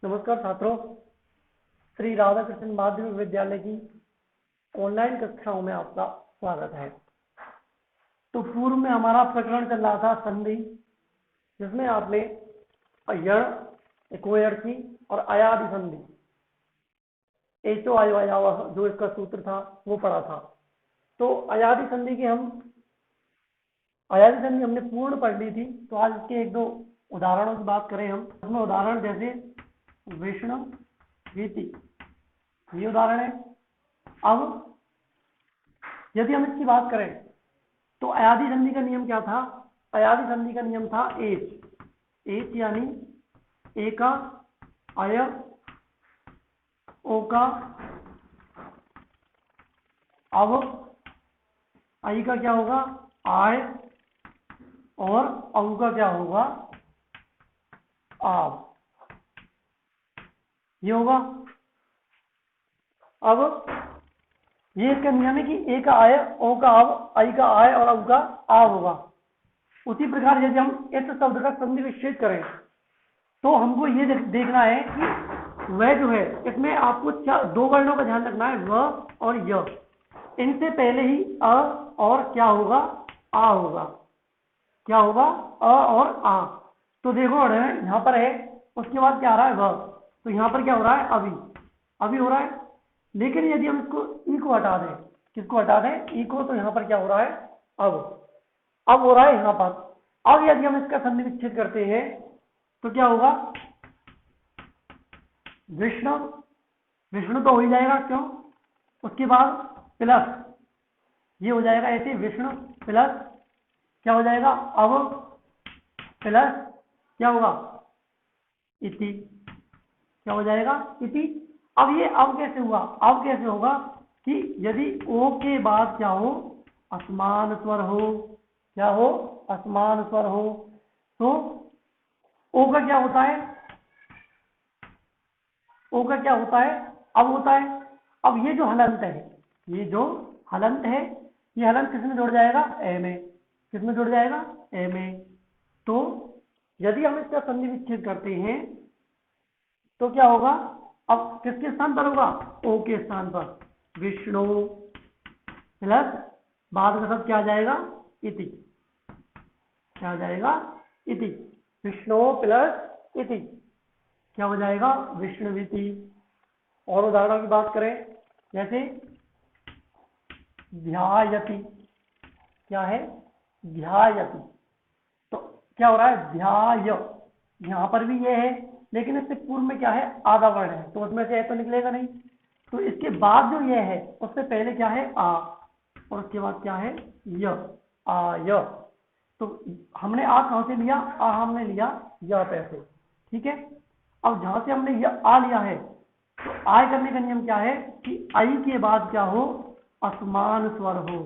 नमस्कार छात्रों, श्री राधाकृष्ण माध्यमिक विद्यालय की ऑनलाइन कक्षाओं में आपका स्वागत है। तो पूर्व में हमारा प्रकरण चल रहा था संधि, जिसमें आपने यण, इकोयर्थी और अयादि संधि, एचो आयो अयावह जो इसका सूत्र था वो पढ़ा था। तो अयादि संधि हमने पूर्ण पढ़ ली थी। तो आज के एक दो उदाहरणों की बात करें हम। उसमें उदाहरण जैसे विष्णु वीति, ये उदाहरण है। अब यदि हम इसकी बात करें तो अयादि संधि का नियम क्या था? अयादि संधि का नियम था एच यानी ए का अय, ओ का अव, आई का क्या होगा आय, और अव का क्या होगा आव, ये होगा। अब ये इसका नियम है कि ए का आय, ओ का आव, आई का आय और अव का आव होगा। उसी प्रकार यदि हम इस शब्द का संधि विच्छेद करें तो हमको ये देखना है कि वह जो है, इसमें आपको दो वर्णों का ध्यान रखना है, व और य। इनसे पहले ही अ और क्या होगा आ होगा। क्या होगा? अ और आ। तो देखो यहाँ पर है, उसके बाद क्या आ रहा है व, तो यहाँ पर क्या हो रहा है अभी हो रहा है। लेकिन यदि हम इसको ई को हटा दें, किसको हटा दें? ई को, तो यहाँ पर क्या हो रहा है अब हो रहा है यहाँ पर। अब यदि हम इसका संधि विच्छेद करते हैं तो क्या होगा? विष्णु तो हो ही जाएगा, क्यों? उसके बाद प्लस ये हो जाएगा ऐसे, विष्णु प्लस क्या हो जाएगा अव प्लस क्या होगा इति, क्या हो जाएगा इति। अब ये अब कैसे हुआ? अब कैसे होगा कि यदि ओ के बाद क्या हो, असमान स्वर हो, क्या हो असमान स्वर हो, तो ओ का क्या होता है? ओ का क्या होता है? अब होता है। अब ये जो हलंत है, ये हलंत किसमें जुड़ जाएगा? ए में। किसमें जुड़ जाएगा? ए में। तो यदि हम इसका संधि विच्छेद करते हैं तो क्या होगा? अब किसके स्थान पर होगा? ओ के स्थान पर विष्णु प्लस बाद का सब क्या आ जाएगा? इति। क्या आ जाएगा? इति। विष्णु प्लस इति क्या हो जाएगा? विष्णुविति। और उदाहरणों की बात करें, जैसे ध्यायति, क्या है? ध्यायति। तो क्या हो रहा है? ध्याय, यहां पर भी ये है, लेकिन इससे पूर्व में क्या है? आधा वर्ण है, तो उसमें से तो निकलेगा नहीं। तो इसके बाद जो ये है, उससे पहले क्या है? आ, और उसके बाद क्या है? य, आय। तो हमने आ कहां से लिया? आ हमने लिया य पैसे, ठीक है। अब जहां से हमने यह आ लिया है, तो आय करने का नियम क्या है कि आई के बाद क्या हो? असमान स्वर हो।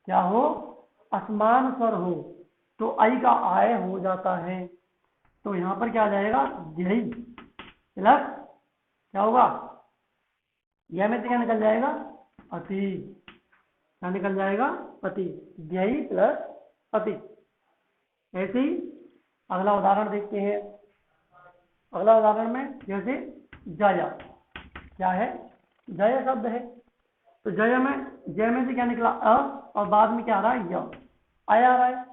क्या हो? असमान स्वर हो, तो आई का आय हो जाता है। तो यहां पर क्या आ जाएगा? यही प्लस क्या होगा? यह में से क्या निकल जाएगा? अति। क्या निकल जाएगा? अति। यही प्लस अति। ऐसे ही अगला उदाहरण देखते हैं। अगला उदाहरण में जैसे जय, क्या है? जय शब्द है, तो जय में से क्या निकला? अ, और बाद में क्या आ रहा है? य, आय आ रहा है।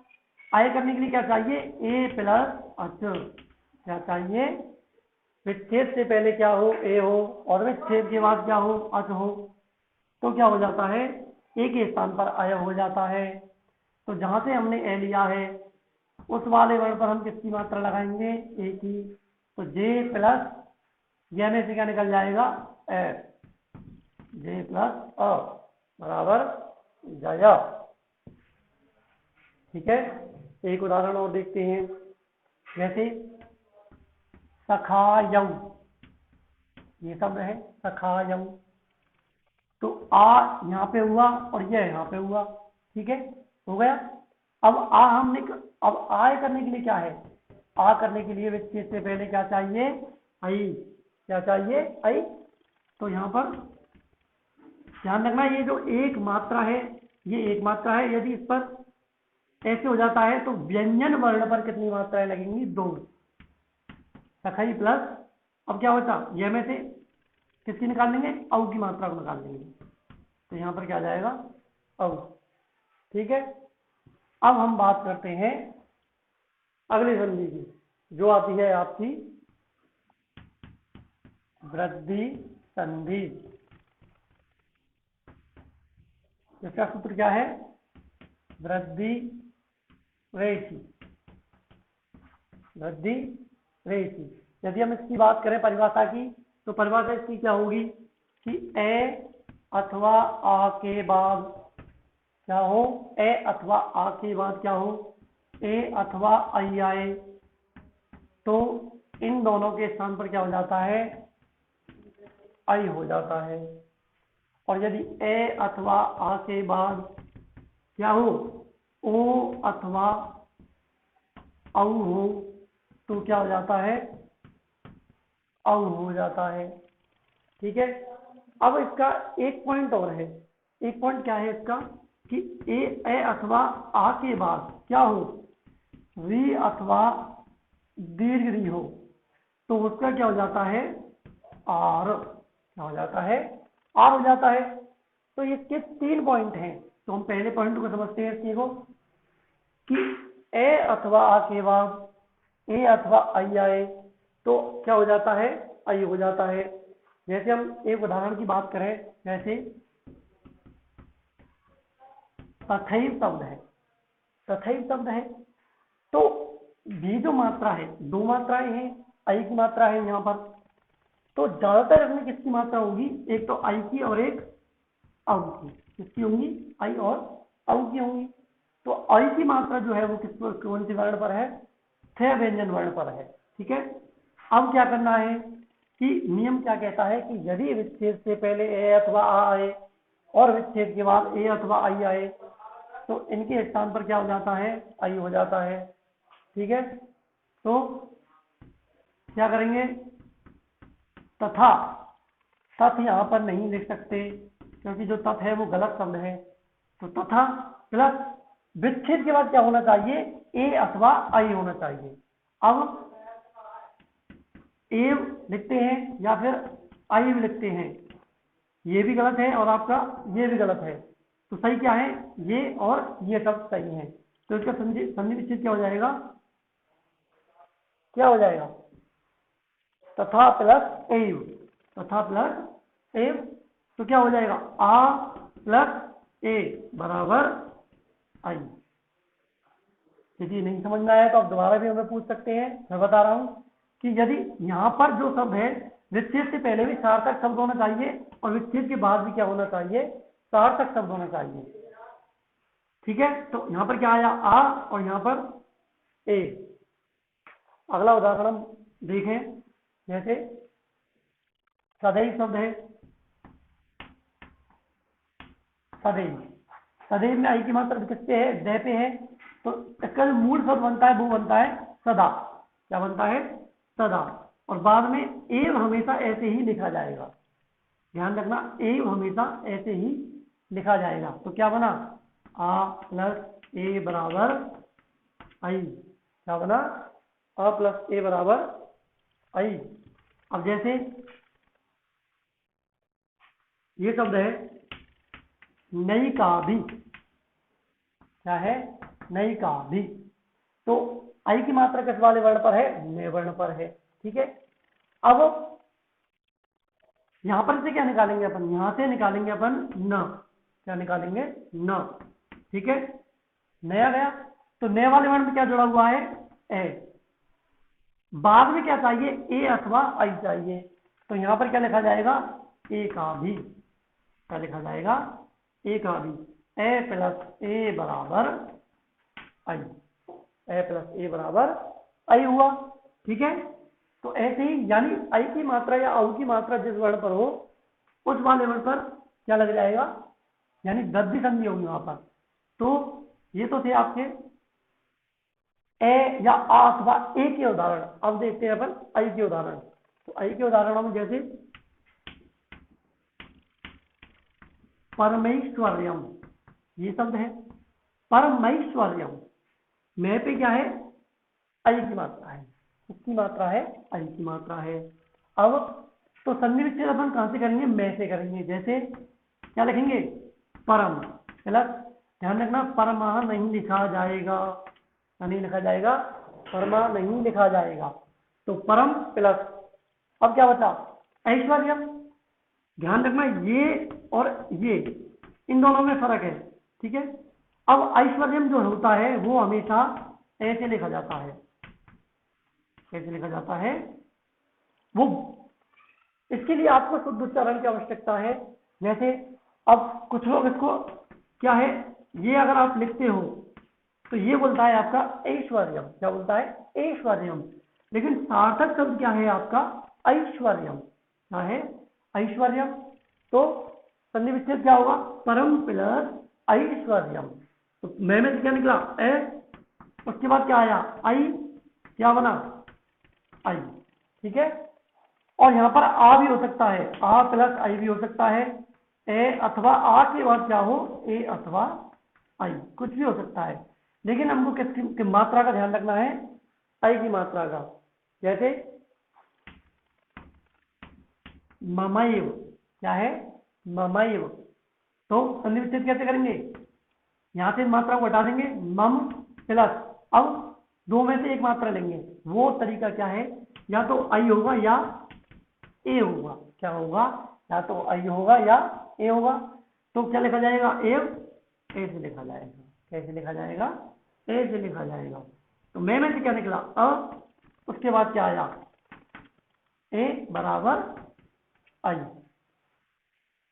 आय करने के लिए क्या चाहिए? ए प्लस अच। क्या चाहिए? विच्छेद से पहले क्या हो? ए हो, और विच्छेद के बाद क्या हो? अच हो। तो क्या हो जाता है? ए के स्थान पर आय हो जाता है। तो जहां से हमने ए लिया है, उस वाले वर्ण पर हम किसकी मात्रा लगाएंगे? ए की। तो जे प्लस ये में से क्या निकल जाएगा? एफ। जे प्लस अ बराबर जय। ठीक है। एक उदाहरण और देखते हैं, जैसे सखायम, ये शब्द है सखायम। तो आ यहाँ पे हुआ और यह यहाँ पे हुआ, ठीक है, हो गया। अब आय करने के लिए क्या है? आ करने के लिए विच्छेद से पहले क्या चाहिए? आई। क्या चाहिए? आई। तो यहाँ पर ध्यान रखना, ये जो एक मात्रा है, ये एक मात्रा है। यदि इस पर ऐसे हो जाता है तो व्यंजन वर्ण पर कितनी मात्राएं लगेंगी? दो। सखाई प्लस अब क्या होता, ये में से किसकी निकाल लेंगे, औ की मात्रा को निकाल लेंगे, तो यहाँ पर क्या आ जाएगा, औ। ठीक है, अब हम बात करते हैं अगली संधि की, जो आती है आपकी वृद्धि संधि। इसका सूत्र क्या है, वृद्धि रेखी, वृद्धि रेखी। यदि हम इसकी बात करें परिभाषा की, तो परिभाषा इसकी क्या होगी कि ए अथवा आ के बाद क्या हो, ए अथवा आ के बाद क्या हो, ए अथवा आई आए, तो इन दोनों के स्थान पर क्या हो जाता है, आई हो जाता है। और यदि ए अथवा आ के बाद क्या हो, ओ अथवा औ हो, तो क्या हो जाता है, औ हो जाता है। ठीक है, अब इसका एक पॉइंट और है, एक पॉइंट क्या है इसका कि ए अथवा आ के बाद क्या हो, री अथवा दीर्घ री हो, तो उसका क्या हो जाता है, आर, क्या हो जाता है, आर हो जाता है। तो इसके 3 पॉइंट हैं, तो हम पहले पॉइंट को समझते हैं इसको कि ए अथवा आ के बाद ए अथवा आई आए, तो क्या हो जाता है, आई हो जाता है। जैसे हम एक उदाहरण की बात करें, जैसे तथैव शब्द है, तथैव शब्द है, तो ये जो मात्रा है, 2 मात्राएं हैं, आई की मात्रा है यहाँ पर, तो ज्यादातर इसमें किसकी मात्रा होगी, एक तो आई की और एक औ की, किसकी होंगी, आई और औ की होंगी। तो आई की मात्रा जो है वो किस पर, कौन से वर्ण पर है, थ व्यंजन वर्ण पर है। ठीक है, अब क्या करना है कि नियम क्या कहता है कि यदि विच्छेद से पहले ए अथवा आ आए और विच्छेद के बाद ए अथवा आई आए, तो इनके स्थान पर क्या हो जाता है, आई हो जाता है। ठीक है, तो क्या करेंगे, तथा, तथ यहाँ पर नहीं लिख सकते क्योंकि जो तथ है वो गलत शब्द है, तो तथा प्लस विच्छेद के बाद क्या होना चाहिए, ए अथवा आई होना चाहिए। अब एव लिखते हैं या फिर आई लिखते हैं, ये भी गलत है और आपका ये भी गलत है, तो सही क्या है, ये और ये सब सही है। तो इसका संधि विच्छेद क्या हो जाएगा, क्या हो जाएगा, तथा प्लस एव, तथा प्लस एव, तो क्या हो जाएगा, आ प्लस ए बराबर आई। यदि नहीं समझ में आया तो आप दोबारा भी हमें पूछ सकते हैं। मैं बता रहा हूं कि यदि यहाँ पर जो शब्द है, विच्छेद से पहले भी सार्थक शब्द होना चाहिए और विच्छेद के बाद भी क्या होना चाहिए, सार्थक शब्द होना चाहिए। ठीक है, तो यहाँ पर क्या आया, आ, और यहाँ पर ए। अगला उदाहरण हम देखें, जैसे सदैव शब्द है, सदैव, सदैव में आई की मात्रा किस पे है, दै पे है, तो इसका जो मूल शब्द बनता है वो बनता है सदा, क्या बनता है, सदा। और बाद में एव हमेशा ऐसे ही लिखा जाएगा, ध्यान रखना, एव हमेशा ऐसे ही लिखा जाएगा। तो क्या बना, आ प्लस ए बराबर आई, क्या बना, आ प्लस ए बराबर आई। अब जैसे ये शब्द है नई का भी, क्या है, नई का भी, तो आई की मात्रा किस वाले वर्ण पर है, ने वर्ण पर है। ठीक है, अब यहां पर से क्या निकालेंगे अपन, यहां से निकालेंगे अपन न, क्या निकालेंगे, न। ठीक है, नया गया, तो नए वाले वर्ण में क्या जुड़ा हुआ है, ए। बाद में क्या चाहिए, ए अथवा आई चाहिए, तो यहां पर क्या लिखा जाएगा, ए का भी, क्या लिखा जाएगा, ए का भी, ए प्लस ए बराबर आई, ए प्लस ए बराबर आई हुआ। ठीक है, तो ऐसे ही यानी आई की मात्रा या औ की मात्रा जिस वर्ण पर हो उस वाले वर्ण पर क्या लग जाएगा, यानी वृद्धि संधि होगी वहां पर। तो ये तो थे आपके ए या आ अथवा ए के उदाहरण। अब देखते हैं अपन आई के उदाहरण। तो आई के उदाहरणों में जैसे परमेश्वर्यम, ये शब्द है परमेश्वर्यम, मैं पे क्या है, आई की मात्रा है, किसकी मात्रा है, आई की मात्रा है। अब तो संधि विच्छेद अपन कहां से करेंगे, में से करेंगे। जैसे क्या लिखेंगे, परम प्लस, ध्यान रखना परमा नहीं लिखा जाएगा, नहीं लिखा जाएगा, परमा नहीं लिखा जाएगा। तो परम प्लस, अब क्या बचा, ऐश्वर्यम। ध्यान रखना ये और ये इन दोनों में फर्क है, ठीक है। अब ऐश्वर्यम जो होता है वो हमेशा ऐसे लिखा जाता है, कैसे लिखा जाता है वो, इसके लिए आपको शुद्ध उच्चारण की आवश्यकता है। जैसे अब कुछ लोग इसको क्या है, ये अगर आप लिखते हो तो ये बोलता है आपका ऐश्वर्यम, क्या बोलता है, ऐश्वर्यम। लेकिन सार्थक शब्द क्या है आपका, ऐश्वर्यम, क्या है, ऐश्वर्यम। तो संधि विच्छेद क्या होगा, परम प्लस ऐश्वर्यम। तो मैं में से क्या निकला, ए, उसके बाद क्या आया, आई, क्या बना, आई, ठीक है। और यहां पर आ भी हो सकता है, आ प्लस आई भी हो सकता है, ए अथवा आ के बाद क्या हो, ए अथवा आई, कुछ भी हो सकता है। लेकिन हमको किसकी मात्रा का ध्यान रखना है, आई की मात्रा का। जैसे ममैव, क्या है, ममैव। तो संधि विच्छेद कैसे करेंगे, यहां से मात्रा को हटा देंगे, मम प्लस, अब दो में से एक मात्रा लेंगे। वो तरीका क्या है, या तो आई होगा या ए होगा, क्या होगा, या तो आई होगा या ए होगा। तो क्या लिखा जाएगा, एव, ए से लिखा जाएगा, कैसे लिखा जाएगा, ए से लिखा जाएगा। तो में से क्या निकला, अ, उसके बाद क्या आया, ए बराबर आई,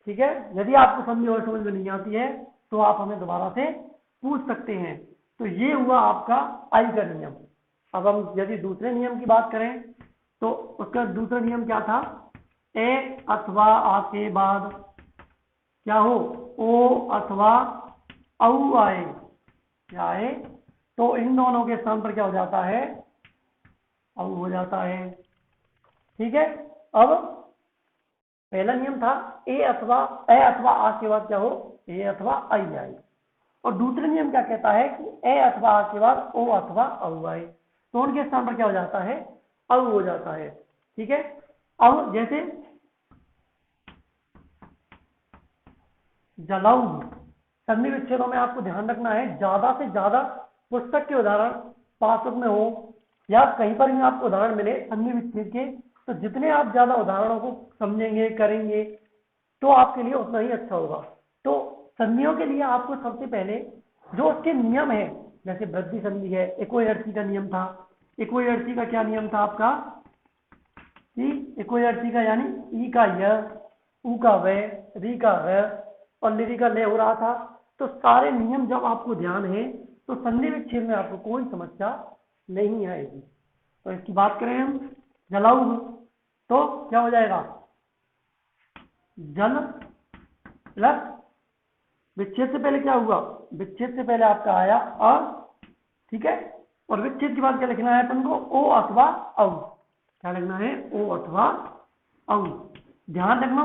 ठीक है। यदि आपको संधि और समझ में नहीं आती है तो आप हमें दोबारा से पूछ सकते हैं। तो ये हुआ आपका आई का नियम। अब हम यदि दूसरे नियम की बात करें तो उसका दूसरा नियम क्या था, ए अथवा आ के बाद क्या हो, ओ अथवा औ आए, क्या आए, तो इन दोनों के स्थान पर क्या हो जाता है, औ हो जाता है, ठीक है। अब पहला नियम था ए अथवा आ के बाद क्या हो, ए अथवा आई आए। और दूसरा नियम क्या कहता है कि ए अथवा आ के बाद ओ अथवा औ आए, तो उनके स्थान पर क्या हो जाता है, औ हो जाता है, ठीक है। अब जैसे जलाऊ, संधि विच्छेदों में आपको ध्यान रखना है, ज्यादा से ज्यादा पुस्तक के उदाहरण पाठक में हो या कहीं पर भी आपको उदाहरण मिले संधि विच्छेद के, तो जितने आप ज्यादा उदाहरणों को समझेंगे करेंगे तो आपके लिए उतना ही अच्छा होगा। तो संधियों के लिए आपको सबसे पहले जो उसके नियम है, जैसे वृद्धि संधि है, इकोयर्ची का नियम था। इकोयर्ची का क्या नियम था आपका, कि इकोयर्ची का यानी ई का य, ऊ का व, री का र और लिरी का ले हो रहा था। तो सारे नियम जब आपको ध्यान है तो संधि विच्छेद में आपको कोई समस्या नहीं आएगी। तो इसकी बात करें हम, जलाऊ तो क्या हो जाएगा, जल प्लस, विच्छेद से पहले क्या हुआ, विच्छेद से पहले आपका आया अ, ठीक है। और विच्छेद के बाद क्या लिखना है अपन को, ओ अथवा औ, क्या लिखना है, ओ अथवा औ। ध्यान रखना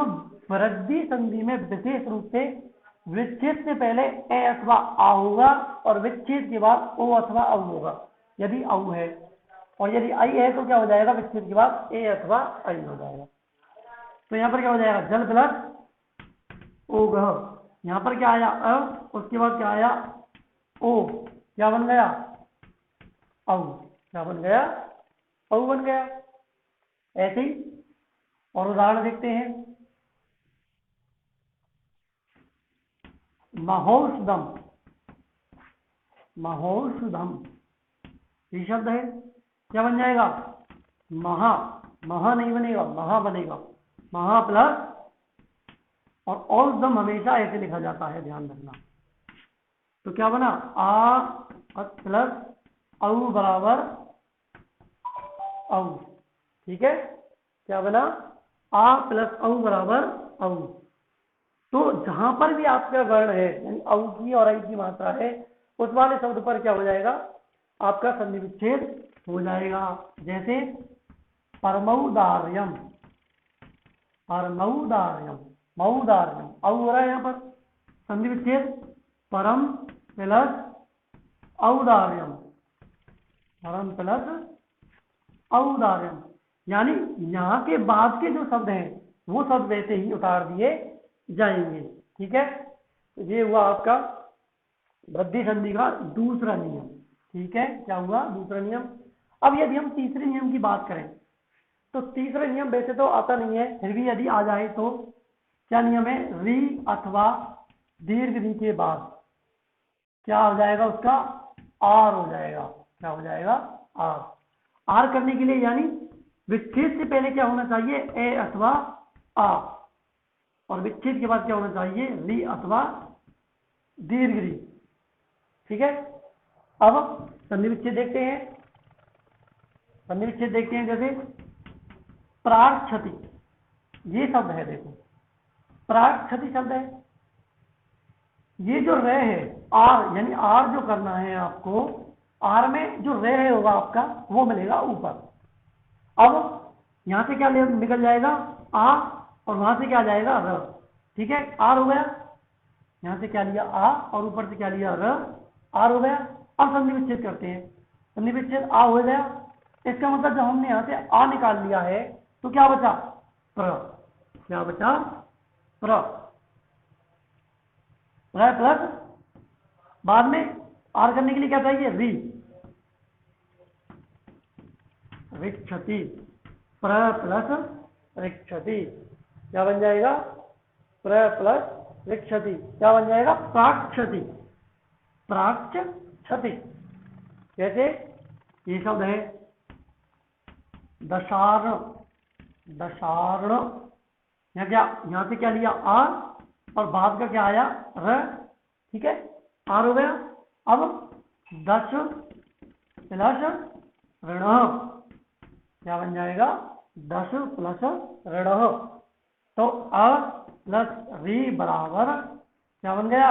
वृद्धि संधि में विशेष रूप से विच्छेद से पहले ए अथवा आ होगा और विच्छेद के बाद ओ अथवा औ होगा, यदि औ है। और यदि आई है तो क्या हो जाएगा, विच्छेद के बाद ए अथवा आई हो जाएगा। तो यहाँ पर क्या हो जाएगा, जल प्लस ओघ, यहाँ पर क्या आया अ, उसके बाद क्या आया ओ, क्या बन गया, औ, क्या बन गया, औ बन गया। ऐसे ही और उदाहरण देखते हैं, महोषधम, महोषधम ये शब्द है, क्या बन जाएगा, महा, महा नहीं बनेगा, महा बनेगा, महा प्लस, और औषधम हमेशा ऐसे लिखा जाता है, ध्यान रखना। तो क्या बना, आ प्लस औ बराबर औ, ठीक है। क्या बना, आ प्लस औ बराबर औ। तो जहां पर भी आपका वर्ण है यानी औ की और आई की मात्रा है, उस वाले शब्द पर क्या हो जाएगा, आपका संधि विच्छेद हो जाएगा। जैसे परमौदार्यम, परमौदार्यम, मौदार्यम, औ हो रहा है यहाँ पर संधि विच्छेद, परम प्लस औदार्यम, परम प्लस औदार्यम। यानी यहाँ के बाद के जो शब्द हैं वो शब्द वैसे ही उतार दिए जाएंगे। ठीक है, तो ये हुआ आपका वृद्धि संधि का दूसरा नियम। ठीक है, क्या हुआ दूसरा नियम। अब यदि हम तीसरे नियम की बात करें तो तीसरा नियम वैसे तो आता नहीं है, फिर भी यदि आ जाए तो क्या नियम है, री अथवा दीर्घ री के बाद क्या हो जाएगा, उसका आर हो जाएगा। क्या हो जाएगा, आर। आर करने के लिए यानी विच्छेद से पहले क्या होना चाहिए, ए अथवा आ, और विच्छेद के बाद क्या होना चाहिए, री अथवा दीर्घ री। ठीक है, अब संधि विच्छेद देखते हैं। संधि विच्छेद देखते हैं, जैसे प्राक्षति, ये शब्द है, देखो प्राक्षति शब्द है। ये जो रे है आर, यानी आर जो करना है आपको, आर में जो रे होगा आपका वो मिलेगा ऊपर। अब यहां से क्या निकल जाएगा, आ, और वहां से क्या जाएगा, र। ठीक है, आर हो गया, यहां से क्या लिया आ, और ऊपर से क्या लिया र, आर हो गया। अब संधि विच्छेद करते हैं, संधि विच्छेद आ हो गया। इसका मतलब जब हमने यहां से आ निकाल लिया है तो क्या बचा, प्र। क्या बचा, प्र। प्लस बाद में आर करने के लिए क्या चाहिए, री, रिक्षति। प्र प्लस रिक्षति क्या बन जाएगा, प्र प्लस रिक्षति क्या बन जाएगा, प्राक्षति। प्राक्षति जैसे ये शब्द है दशार्ण, दशार्ण। यहाँ क्या, यहाँ से क्या लिया आर, और बाद का क्या आया र। ठीक है, आर हो गया। अब 10 प्लस ऋण क्या बन जाएगा, 10 प्लस ऋण। तो अ प्लस री बराबर क्या बन गया,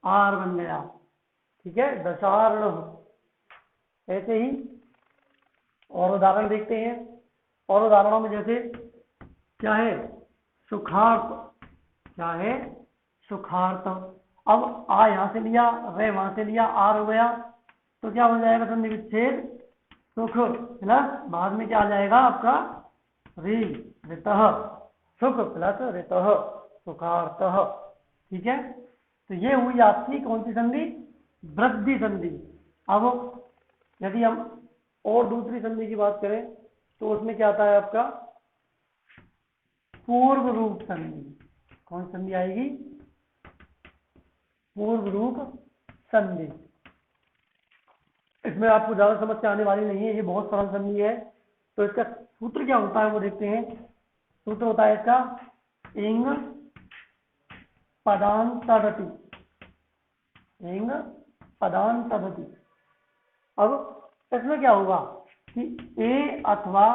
आर बन गया। ठीक है, दशार्ण। ऐसे ही और उदाहरण देखते हैं। और उदाहरणों में जैसे क्या है, सुखार्थ। क्या है, सुखार्थ। अब आ यहां से लिया, रे वहां से लिया, आर हो गया, तो क्या हो जाएगा, संधि विच्छेद सुख प्लस बाद में क्या आ जाएगा आपका, री, ऋतः। सुख प्लस ऋतः, सुखार्थ। ठीक है, तो ये हुई आपकी कौन सी संधि, वृद्धि संधि। अब यदि हम और दूसरी संधि की बात करें तो उसमें क्या आता है आपका, पूर्व रूप संधि। कौन संधि आएगी, पूर्व रूप संधि। इसमें आपको ज्यादा समस्या आने वाली नहीं है, ये बहुत सरल संधि है। तो इसका सूत्र क्या होता है वो देखते हैं। सूत्र होता है इसका इंग पदांतरति, इंग पदांतरति। अब इसमें क्या होगा कि ए अथवा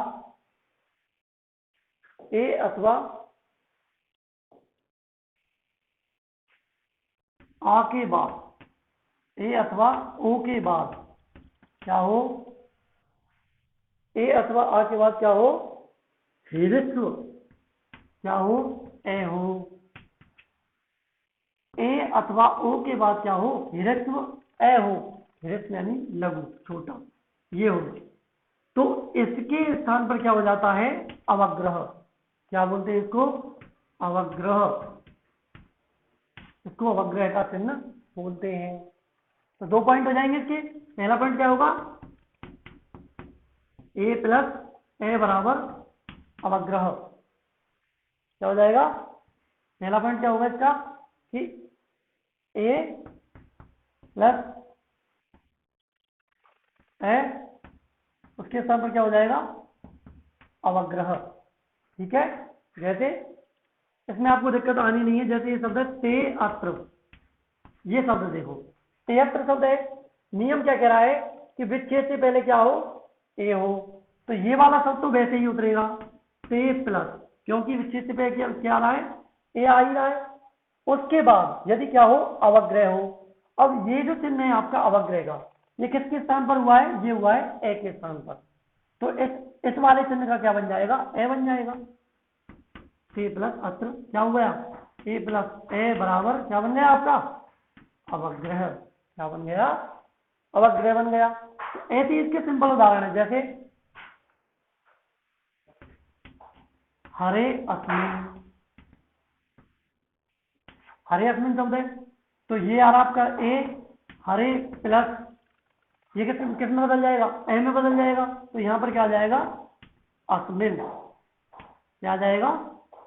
आ के बाद, ए अथवा ओ के बाद क्या हो, ए अथवा आ के बाद क्या हो, हिरित्व। क्या हो, ए हो। ए अथवा ओ के बाद क्या हो, हिरित्व ए हो। हिरित्व यानी लघु, छोटा, ये हो। तो इसके स्थान पर क्या हो जाता है, अवग्रह। क्या बोलते हैं इसको, अवग्रह। इसको अवग्रह का चिन्ह बोलते हैं। तो 2 पॉइंट हो जाएंगे इसके। पहला पॉइंट क्या होगा, ए प्लस ए बराबर अवग्रह। क्या हो जाएगा, पहला पॉइंट क्या होगा इसका कि ए प्लस ए, उसके स्थान पर क्या हो जाएगा, अवग्रह। ठीक है, जैसे इसमें आपको दिक्कत आनी नहीं है। जैसे ये शब्द है ते अत्र, ये शब्द देखो ते अत्र शब्द है, नियम क्या कह रहा है कि विच्छेद से पहले क्या हो, ए हो। तो ये वाला शब्द तो वैसे ही उतरेगा ते प्लस, क्योंकि विच्छेद से पहले क्या आ रहा है, ए आ ही रहा है। उसके बाद यदि क्या हो, अवग्रह हो। अब ये जो चिन्ह है आपका अवग्रह का, ये किसके स्थान पर हुआ है, ये हुआ है ए के स्थान पर। तो इस वाले चिन्ह का क्या बन जाएगा, ए बन जाएगा। ए प्लस अत्र क्या हो गया, ए प्लस ए बराबर क्या बन गया आपका, अवग्रह। क्या बन गया, अवग्रह बन गया। तो ऐसे इसके सिंपल उदाहरण है, जैसे हरे अस्मिन, हरे अस्मिन शब्द है, तो ये आ रहा आपका ए हरे प्लस ये किस में बदल जाएगा, ए में बदल जाएगा, तो यहां पर क्या आ जाएगा, अस्मिन, क्या आ जाएगा,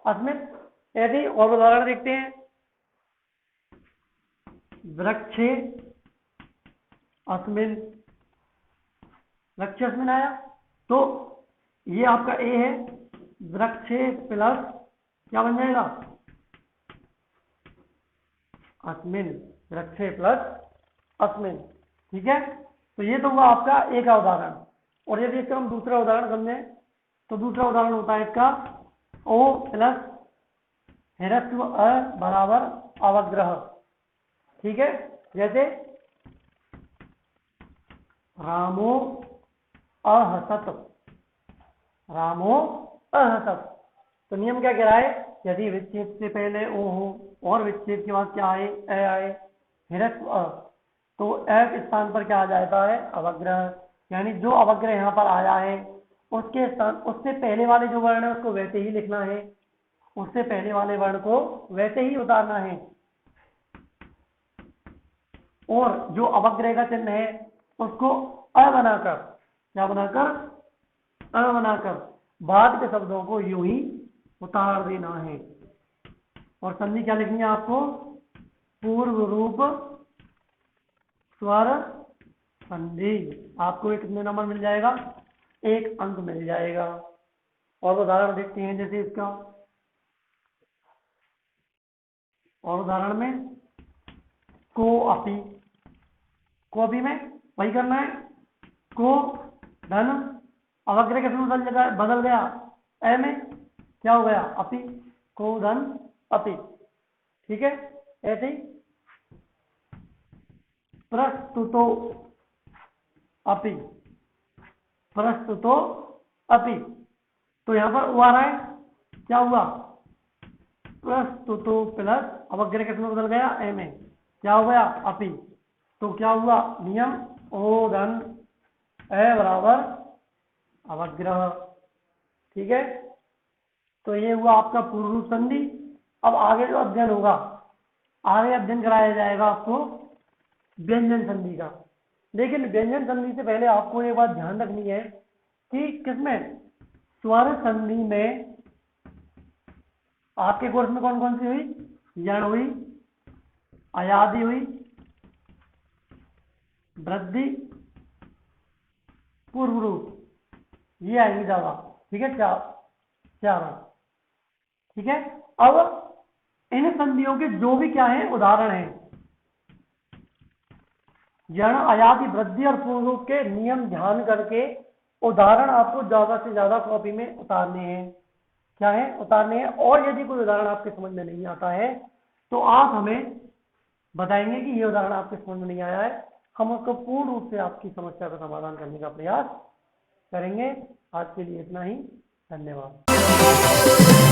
अस्मिन। ऐसे ही और उदाहरण देखते हैं, वृक्षे अस्मिन, वृक्ष अस्मिन आया, तो ये आपका ए है, वृक्षे प्लस क्या बन जाएगा, अस्मिन, वृक्षे प्लस अस्मिन, ठीक है। तो ये तो हुआ आपका ए का उदाहरण। और यदि इसका हम दूसरा उदाहरण समझें, तो दूसरा उदाहरण होता है इसका ओ प्लस ह्रस्व अ बराबर अवग्रह, ठीक है। जैसे रामो अहसत, रामो अहसत, तो नियम क्या कह रहा है, यदि विच्छेद से पहले ओ हो और विच्छेद के बाद क्या आए, ए आए, ह्रस्व अ, तो ए के स्थान पर क्या आ जाता है, अवग्रह, यानी जो अवग्रह यहाँ पर आया है उसके स्थान, उससे पहले वाले जो वर्ण है उसको वैसे ही लिखना है, उससे पहले वाले वर्ण को वैसे ही उतारना है, और जो अवग्रह का चिन्ह है उसको अ बनाकर, क्या बनाकर, अ बनाकर बाद के शब्दों को यूं ही उतार देना है। और संधि क्या लिखनी है आपको, पूर्व रूप स्वर संधि, आपको एक कितने नंबर मिल जाएगा, 1 अंक मिल जाएगा। और उदाहरण देखते हैं, जैसे इसका और उदाहरण में को अपी, को अपी में वही करना है, को धन अवग्रह किसमें बदल गया, ए में, क्या हो गया, अपी, को धन अपी, ठीक है। ऐसे ही प्रस्तुतो अपि, प्रस्तुतो अपि, तो यहां पर वो आ रहा है, क्या हुआ, प्रस्तुतो प्लस अवग्रह किसमें बदल गया, ए में, क्या हो गया, अपि, तो क्या हुआ, नियम ओ धन ए बराबर अवग्रह, ठीक है। तो ये हुआ आपका पूर्व रूप संधि। अब आगे जो अध्ययन होगा, आगे अध्ययन कराया जाएगा आपको व्यंजन संधि का। लेकिन व्यंजन संधि से पहले आपको ये बात ध्यान रखनी है कि किसमें, स्वर संधि में आपके कोर्स में कौन कौन सी हुई, यण हुई, अयादि हुई, वृद्धि, पूर्व रूप, ये आएंगी ज्यादा, ठीक है, चार, ठीक है। अब इन संधियों के जो भी क्या है उदाहरण है, यण अयादि वृद्धि और पूर्व रूप के नियम ध्यान करके उदाहरण आपको ज्यादा से ज्यादा कॉपी में उतारने हैं, क्या है, उतारने हैं। और यदि कोई उदाहरण आपके समझ में नहीं आता है तो आप हमें बताएंगे कि ये उदाहरण आपके समझ में नहीं आया है, हम उसको पूर्ण रूप से आपकी समस्या का समाधान करने का प्रयास करेंगे। आज के लिए इतना ही, धन्यवाद।